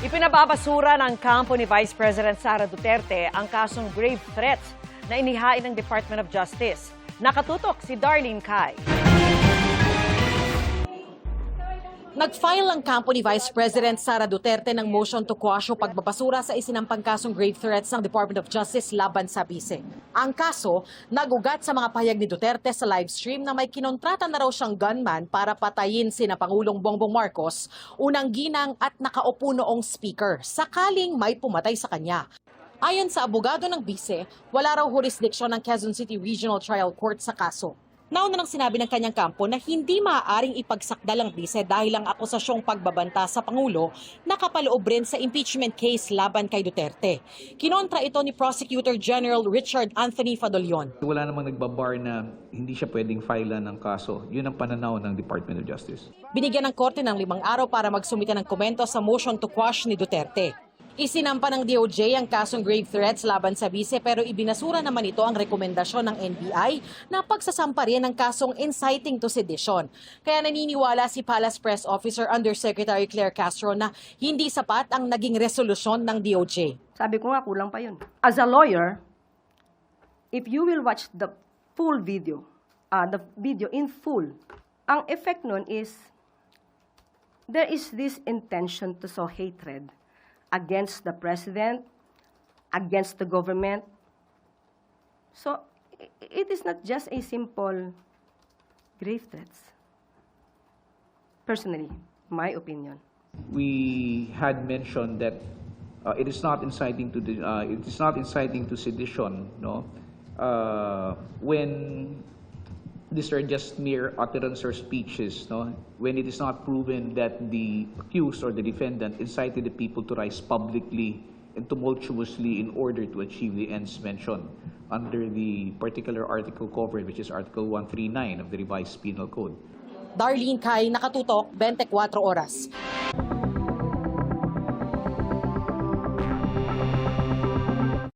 Ipinababasura ng kampo ni Vice President Sara Duterte ang kasong grave threats na inihain ng Department of Justice. Nakatutok si Darlene Cai. Nag-file ang kampo ni Vice President Sara Duterte ng motion to quash o pagbabasura sa isinampang kasong grave threats ng Department of Justice laban sa bise. Ang kaso, nagugat sa mga pahayag ni Duterte sa live stream na may kinontrata na raw siyang gunman para patayin sina Pangulong Bongbong Marcos, unang ginang at nakaupo noong speaker, sakaling may pumatay sa kanya. Ayon sa abogado ng bise, wala raw jurisdiksyon ng Quezon City Regional Trial Court sa kaso. Nauna nang sinabi ng kanyang kampo na hindi maaaring ipagsakdal ang bise dahil ang akusasyong pagbabanta sa Pangulo nakapaloob rin sa impeachment case laban kay Duterte. Kinontra ito ni Prosecutor General Richard Anthony Fadolion. Wala namang nagbabar na hindi siya pwedeng filean ng kaso. Yun ang pananaw ng Department of Justice. Binigyan ng korte ng 5 araw para magsumite ng komento sa motion to quash ni Duterte. Isinampa ng DOJ ang kasong grave threats laban sa bise pero ibinasura naman ito ang rekomendasyon ng NBI na pagsasampa rin ng kasong inciting to sedition. Kaya naniniwala si Palace Press Officer Undersecretary Claire Castro na hindi sapat ang naging resolusyon ng DOJ. Sabi ko nga, kulang pa yun. As a lawyer, if you will watch the video in full, ang effect nun is, there is this intention to sow hatred against the president, against the government. So, it is not just a simple grave threats. Personally, my opinion. We had mentioned that it is not inciting to sedition, no? When these are just mere utterance or speeches, no? When it is not proven that the accused or the defendant incited the people to rise publicly and tumultuously in order to achieve the ends mentioned under the particular article covered, which is Article 139 of the Revised Penal Code. Darlene Cai, Nakatutok, 24 Oras.